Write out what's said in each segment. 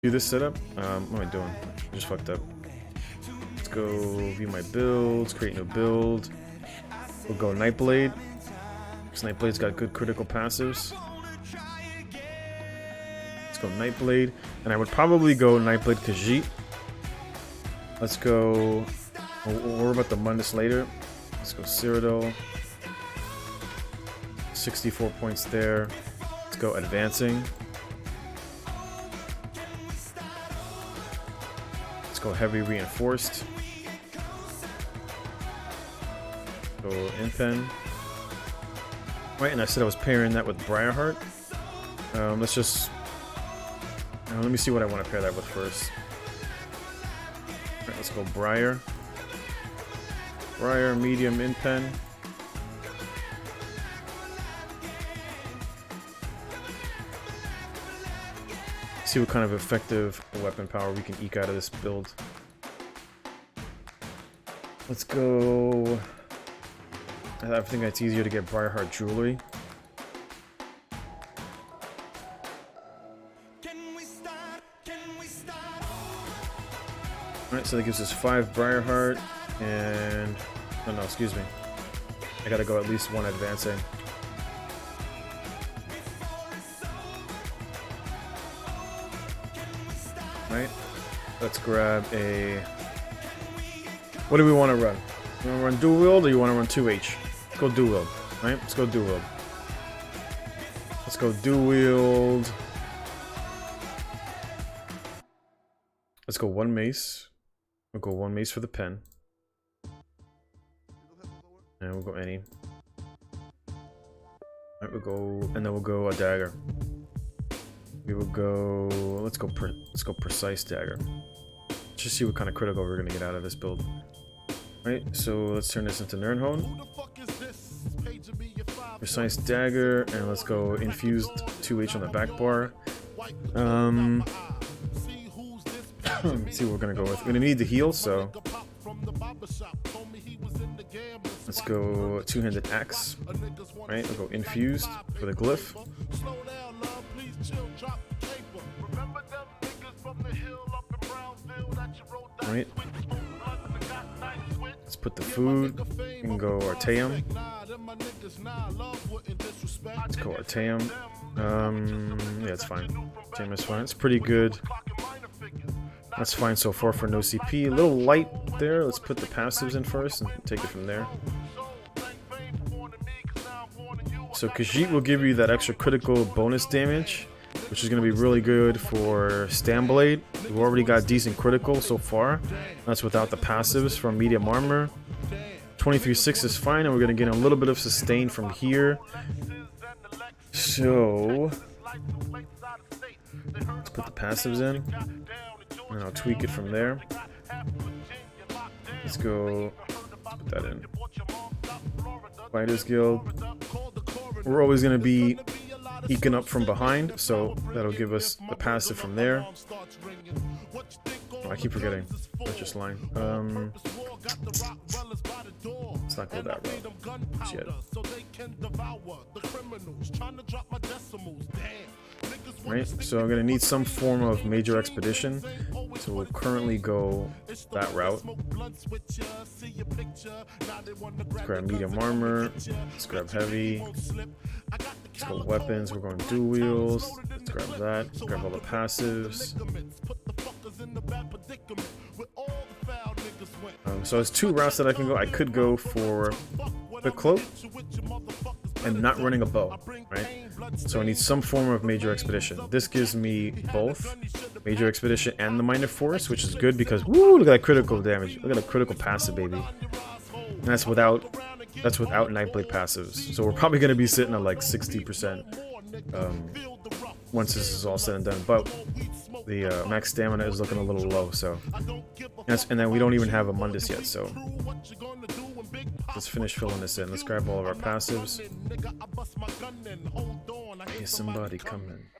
do this setup. What am I doing? I just fucked up. Let's go view my builds, create new build. We'll go Nightblade. Because Nightblade's got good critical passives. Let's go Nightblade. And I would probably go Nightblade Khajiit. Let's go. We'll worry about the Mundus later. Let's go Cyrodiil. 64 points there. Let's go Advancing. Let's go Heavy Reinforced. Go Impen. Right, and I said I was pairing that with Briarheart. Let's just... let me see what I want to pair that with first. Alright, let's go Briar. Briar, medium, Impen. See what kind of effective weapon power we can eke out of this build. Let's go... I think it's easier to get Briarheart Jewelry. Alright, so that gives us 5 Briarheart and... oh no, excuse me. I gotta go at least 1 Advancing. Right? Let's grab a... what do we want to run? You want to run dual wield or you want to run 2H? Let's go dual wield. Right? Let's go dual wield. Let's go dual wield. Let's go 1 mace. We'll go 1 mace for the pen. And we'll go any. Alright, we'll go, and then we'll go a dagger. We will go, let's go precise dagger. Let's just see what kind of critical we're gonna get out of this build. Right, so let's turn this into Dragonhold. Precise dagger, and let's go infused 2H on the back bar. Let's see what we're gonna go with. We're gonna need the heal, so let's go 2-handed axe. Right, we'll go infused for the glyph. Right. Let's put the food. We can go Arteum. Let's go Arteum. Yeah, it's fine. Arteum is fine. It's pretty good. That's fine so far for no CP. A little light there. Let's put the passives in first and take it from there. So Khajiit will give you that extra critical bonus damage, which is going to be really good for StamBlade. We've already got decent critical so far. That's without the passives from medium armor. 23-6 is fine, and we're going to get a little bit of sustain from here. So let's put the passives in, and I'll tweak it from there. Let's go put that in. Fighters Guild. We're always going to be eking up from behind, so that'll give us the passive from there. Oh, I keep forgetting. Purchase line. Let's not go that route just yet. Right, so I'm gonna need some form of major expedition, so we'll currently go that route. Let's grab medium armor. Let's grab heavy. Let's go weapons. We're going dual wheels. Let's grab that. Let's grab all the passives. So there's 2 routes that I can go. I could go for the cloak and not running a bow, right? So I need some form of major expedition. This gives me both major expedition and the minor force, which is good because woo, look at that critical damage. Look at that critical passive, baby. And that's without Nightblade passives. So we're probably going to be sitting at like 60% once this is all said and done. But the max stamina is looking a little low, so and then we don't even have a Mundus yet, so let's finish filling this in. Let's grab all of our passives. Hey, somebody coming.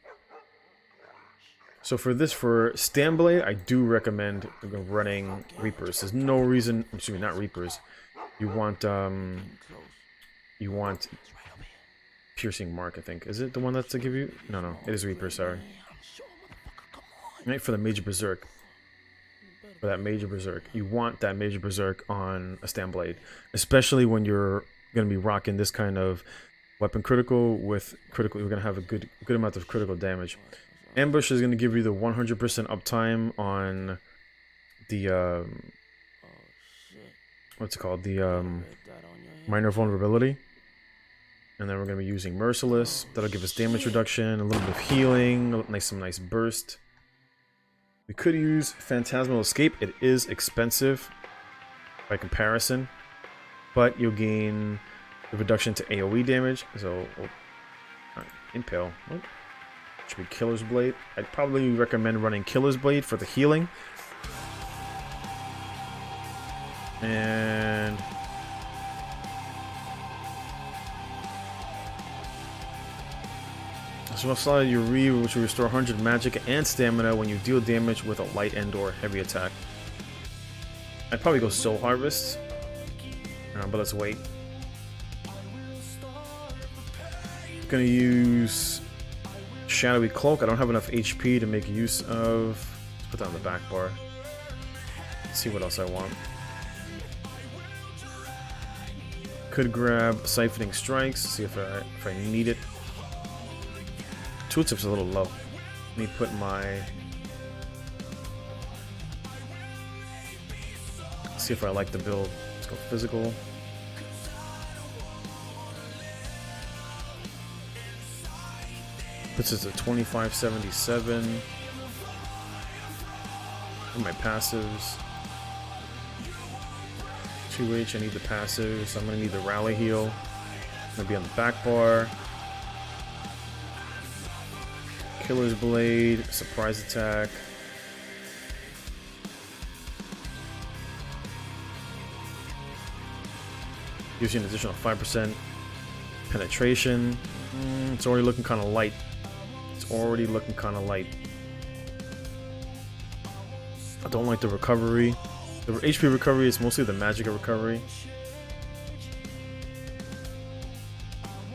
So for StamBlade, I do recommend running Reapers. There's no reason, excuse me, not Reapers. You want Piercing Mark, I think. Is it the one that's to give you? No, it is Reaper, sorry. Right, for the Major Berserk. For that Major Berserk. You want that Major Berserk on a StamBlade. Especially when you're going to be rocking this kind of weapon critical with critical. You're going to have a good amount of critical damage. Ambush is going to give you the 100% uptime on the, what's it called? The, minor vulnerability. And then we're going to be using Merciless. That'll give us damage reduction, a little bit of healing, some nice burst. We could use Phantasmal Escape. It is expensive by comparison, but you'll gain the reduction to AoE damage. So, Impale. Oh, should be Killer's Blade. I'd probably recommend running Killer's Blade for the healing. And so slide your Re, which will restore 100 magic and stamina when you deal damage with a light and/or heavy attack. I'd probably go Soul Harvest, but let's wait. Gonna use Shadowy Cloak. I don't have enough HP to make use of. Let's put that on the back bar. Let's see what else I want. Could grab Siphoning Strikes. See if I need it. Tooltip's a little low. Let me put my... See if I like the build. Let's go physical. This is a 2577. And my passives. 2H, I need the passives. So I'm going to need the rally heal. I'm going to be on the back bar. Killer's Blade, surprise attack. Gives you an additional 5% penetration. It's already looking kind of light. It's already looking kind of light. I don't like the recovery. The HP recovery is mostly the magic recovery.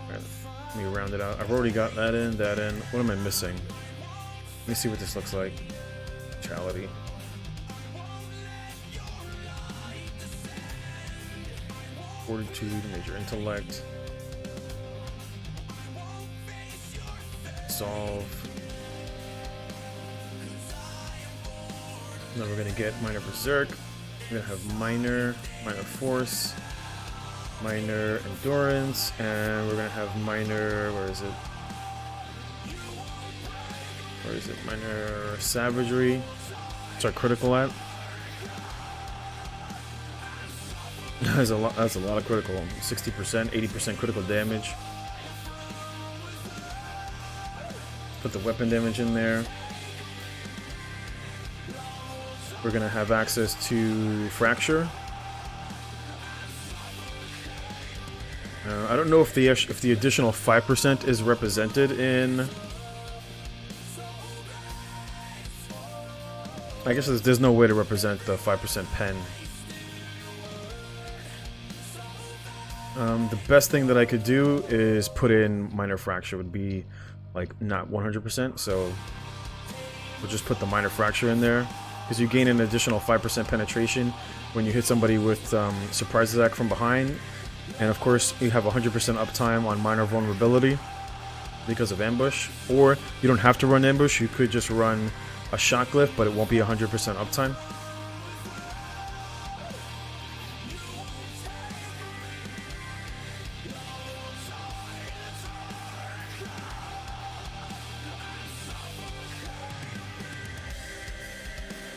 Let me round it out. I've already got that in, that in. What am I missing? Let me see what this looks like. Vitality. Fortitude, Major Intellect. Solve. Then we're gonna get Minor Berserk. We're gonna have Minor Force, Minor Endurance, and we're gonna have Minor, where is it? Minor Savagery. What's our critical at? That's a lot of critical. 60%, 80% critical damage. Put the weapon damage in there. We're gonna have access to Fracture. I don't know if the additional 5% is represented in. I guess there's no way to represent the 5% pen. The best thing that I could do is put in Minor Fracture. Would be like not 100%, so we'll just put the Minor Fracture in there because you gain an additional 5% penetration when you hit somebody with surprise attack from behind. And of course, you have 100% uptime on minor vulnerability because of ambush. Or you don't have to run ambush, you could just run a shock glyph, but it won't be 100% uptime.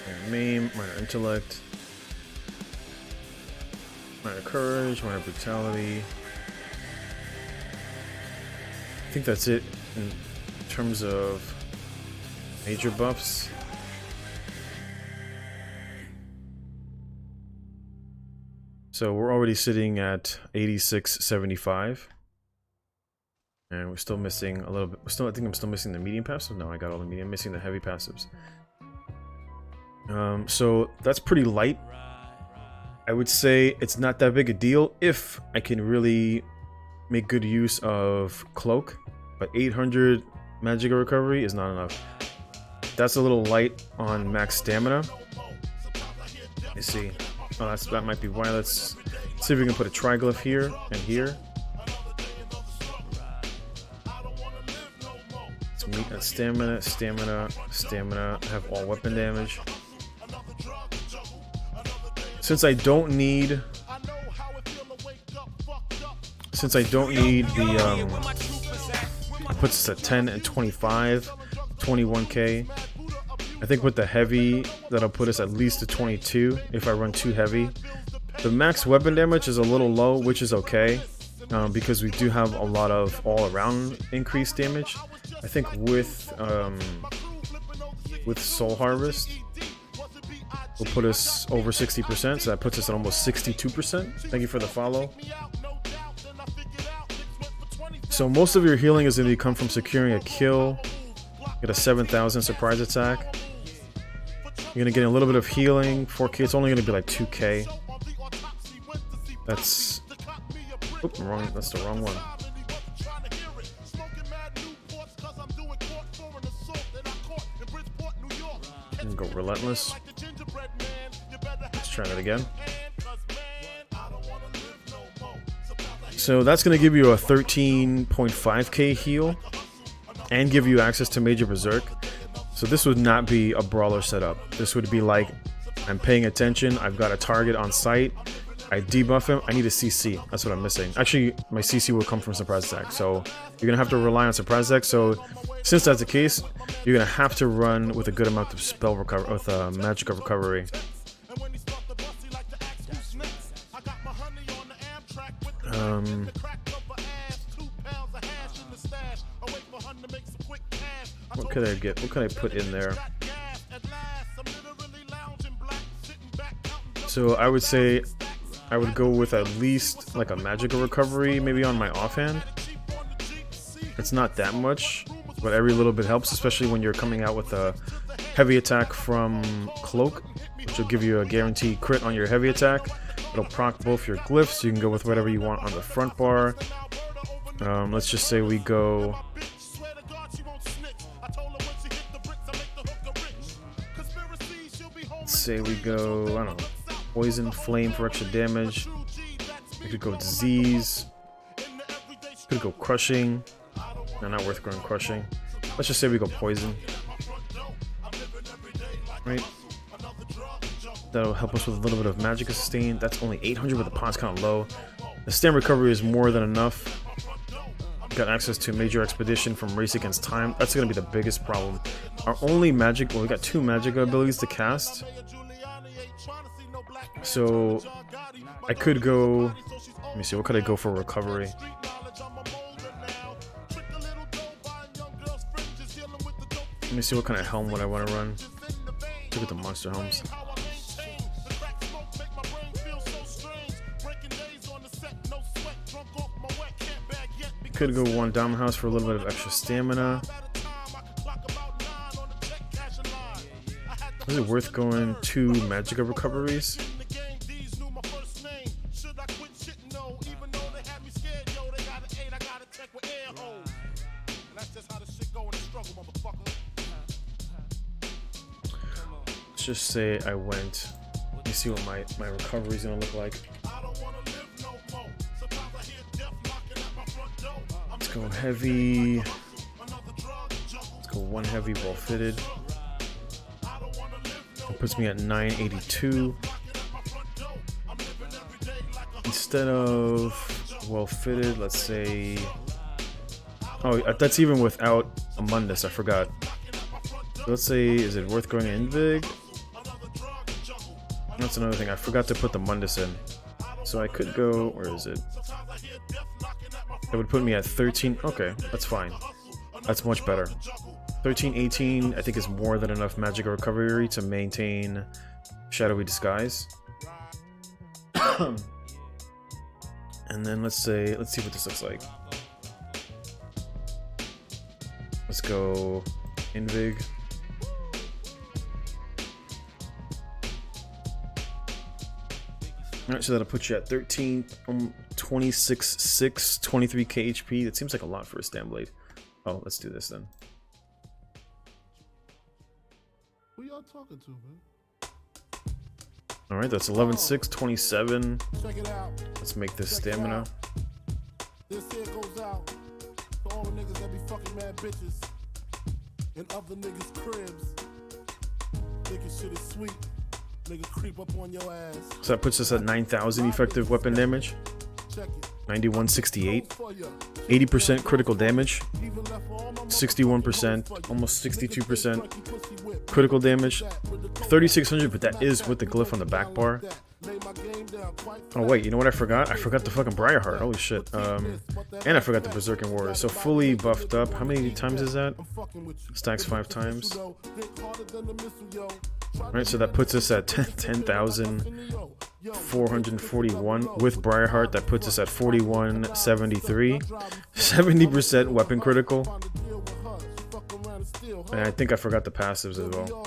And Maim, Minor Intellect. Minor Courage, Minor Brutality. I think that's it in terms of major buffs. So we're already sitting at 8675. And we're still missing a little bit. I think I'm still missing the medium passive. No, I got all the medium. I'm missing the heavy passives. So that's pretty light. I would say it's not that big a deal if I can really make good use of Cloak, but 800 magic recovery is not enough. that's a little light on max stamina. You see, oh, that might be why. Let's see if we can put a triglyph here and here. Let's meet at stamina, stamina, stamina. Have all weapon damage. Since I don't need the it puts us at 10 and 25, 21k. I think with the heavy, that'll put us at least to 22 if I run too heavy. The max weapon damage is a little low, which is okay, because we do have a lot of all-around increased damage. I think with Soul Harvest, will put us over 60%, so that puts us at almost 62%. Thank you for the follow. So most of your healing is going to come from securing a kill. Get a 7,000 surprise attack. You're going to get a little bit of healing. 4k, it's only going to be like 2k. That's... Oop, wrong. That's the wrong one. And go Relentless. Let's try that again. So that's going to give you a 13.5k heal and give you access to Major Berserk. So this would not be a brawler setup. This would be like, I'm paying attention, I've got a target on sight, I debuff him, I need a CC. That's what I'm missing. Actually, my CC will come from surprise attack, so you're going to have to rely on surprise attack. So since that's the case, you're going to have to run with a good amount of spell recovery, with magic of recovery. What could I get? What could I put in there? So I would say I would go with at least like a magical recovery, maybe on my offhand. It's not that much, but every little bit helps, especially when you're coming out with a heavy attack from Cloak, which will give you a guaranteed crit on your heavy attack. It'll proc both your glyphs, so you can go with whatever you want on the front bar. Let's just say we go... Let's say we go, I don't know, Poison, Flame for extra damage. We could go Disease. Could go Crushing. No, not worth going Crushing. Let's just say we go Poison. Right? That'll help us with a little bit of magic sustain. That's only 800, but the pot's kind of low. The stam recovery is more than enough. Got access to Major Expedition from Race Against Time. That's going to be the biggest problem. Our only magic... Well, we got 2 magic abilities to cast. So I could go... Let me see, what could I go for recovery? Let me see what kind of helm would I want to run. Look at the monster helms. Could go 1 Diamond House for a little bit of extra stamina. Is it worth going 2 Magica recoveries? Let's just say I went. Let me see what my recovery is gonna look like. Let's go heavy. Let's go 1 heavy, well fitted. It puts me at 982. Instead of well fitted, let's say. Oh, that's even without a Mundus. I forgot. So let's say, is it worth going Invig? That's another thing. I forgot to put the Mundus in. So I could go. Where is it? It would put me at 13. Okay, that's fine. That's much better. 13, 18, I think is more than enough magic recovery to maintain Shadowy Disguise. And then let's see what this looks like. Let's go Invig. Alright, so that'll put you at 13, 26, 6, 23k HP. That seems like a lot for a StamBlade. Oh, let's do this then. Alright, that's 11-6, 27. Let's make this stamina. This here goes out to all the niggas that be fucking mad bitches in other niggas' cribs. Nigga shit is sweet. Nigga creep up on your ass. So that puts us at 9,000 effective weapon damage. 9168. 80% critical damage. 61%, almost 62% critical damage. 3,600, but that is with the glyph on the back bar. Oh wait, you know what I forgot? I forgot the fucking Briarheart. Holy shit. And I forgot the Berserking Warrior. So fully buffed up. How many times is that? Stacks 5 times. Alright, so that puts us at 10,441 with Briarheart. That puts us at 4173. 70% weapon critical. And I think I forgot the passives as well.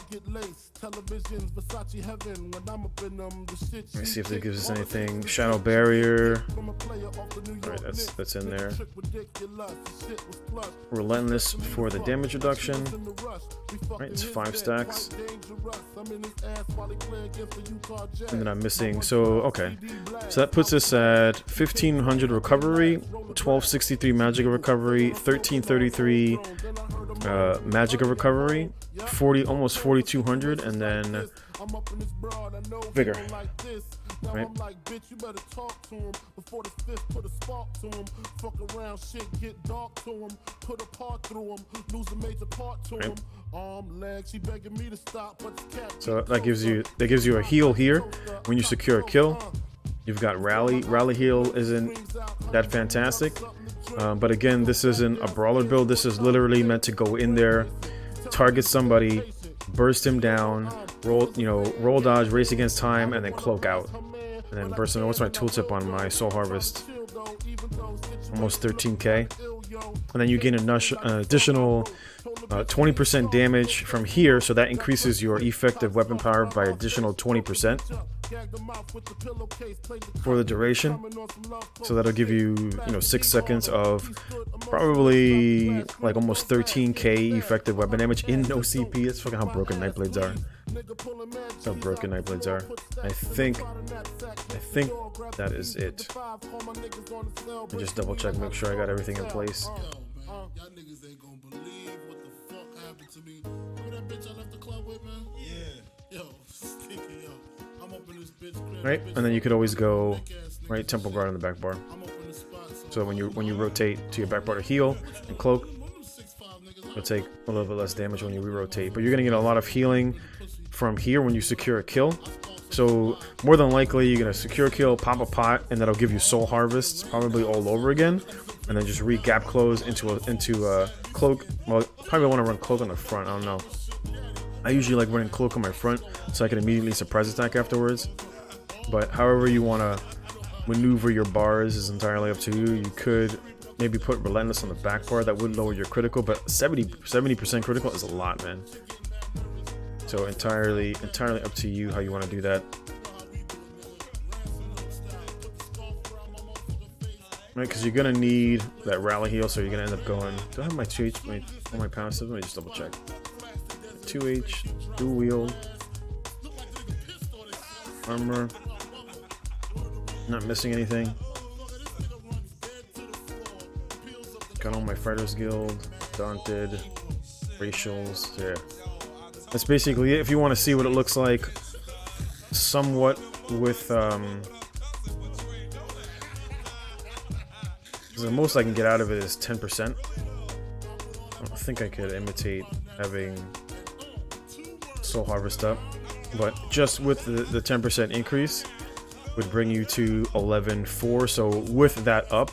Let me see if that gives us anything. Shadow Barrier. Alright, that's in there. Relentless for the damage reduction. Alright, it's 5 stacks. And then I'm missing. So, okay. So that puts us at 1,500 recovery, 1,263 magic recovery, 1,333 magic recovery, 40, almost 4,200, and then vigor. Right. Right. So that gives you a heal here when you secure a kill. You've got rally. Rally heal isn't that fantastic, but again, this isn't a brawler build. This is literally meant to go in there, target somebody, burst him down, roll dodge, race against time, and then cloak out, and then burst him. What's my tooltip on my soul harvest? Almost 13k, and then you gain an additional 20% damage from here, so that increases your effective weapon power by additional 20% for the duration. So that'll give you 6 seconds of probably like almost 13k effective weapon damage in no CP. That's fucking how broken Nightblades are. That's how broken Nightblades are. I think that is it. I just double check, make sure I got everything in place. Right, and then you could always go right temple guard on the back bar. So when you rotate to your back bar to heal and cloak, it'll take a little bit less damage when you re-rotate. But you're gonna get a lot of healing from here when you secure a kill. So more than likely you're gonna secure a kill, pop a pot, and that'll give you soul harvests probably all over again, and then just re-gap close into a cloak. Well, probably want to run cloak on the front. I don't know. I usually like running cloak on my front so I can immediately surprise attack afterwards. But however you want to maneuver your bars is entirely up to you. You could maybe put relentless on the back bar. That would lower your critical, but 70% critical is a lot, man. So entirely up to you how you want to do that. Right, because you're gonna need that rally heal, so you're gonna end up going. Do I have my 2H on my passive? Let me just double check. 2H, dual wield, armor. Not missing anything. Got all my Fighters Guild, Daunted, Racials. Yeah, that's basically it. If you want to see what it looks like, somewhat with the most I can get out of it is 10%. I don't think I could imitate having Soul Harvest up, but just with the 10% increase would bring you to 11.4. So with that up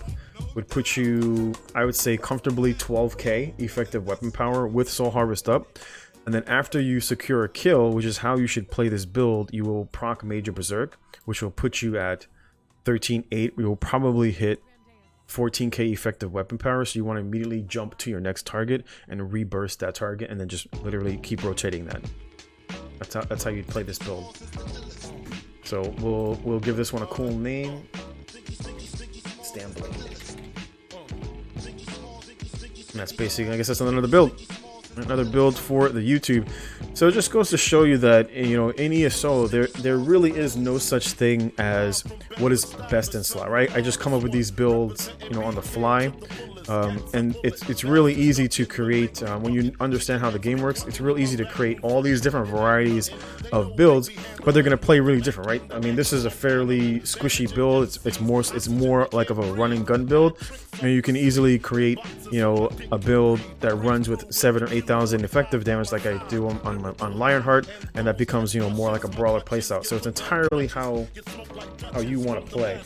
would put you, I would say, comfortably 12k effective weapon power with Soul Harvest up. And then after you secure a kill, which is how you should play this build, you will proc Major Berserk, which will put you at 13.8. We will probably hit 14k effective weapon power, so you want to immediately jump to your next target and reburst that target, and then just literally keep rotating that. That's how you'd play this build. So we'll give this one a cool name. StamBlade. And that's basically, I guess that's another build. Another build for the YouTube. So it just goes to show you that, you know, in ESO there really is no such thing as what is best in slot, right? I just come up with these builds, you know, on the fly. And it's really easy to create, when you understand how the game works, it's real easy to create all these different varieties of builds, but they're going to play really different, right? I mean, this is a fairly squishy build. It's more like of a running gun build, and you can easily create, you know, a build that runs with 7,000 or 8,000 effective damage like I do on Lionheart, and that becomes, you know, more like a brawler playstyle. So it's entirely how you want to play.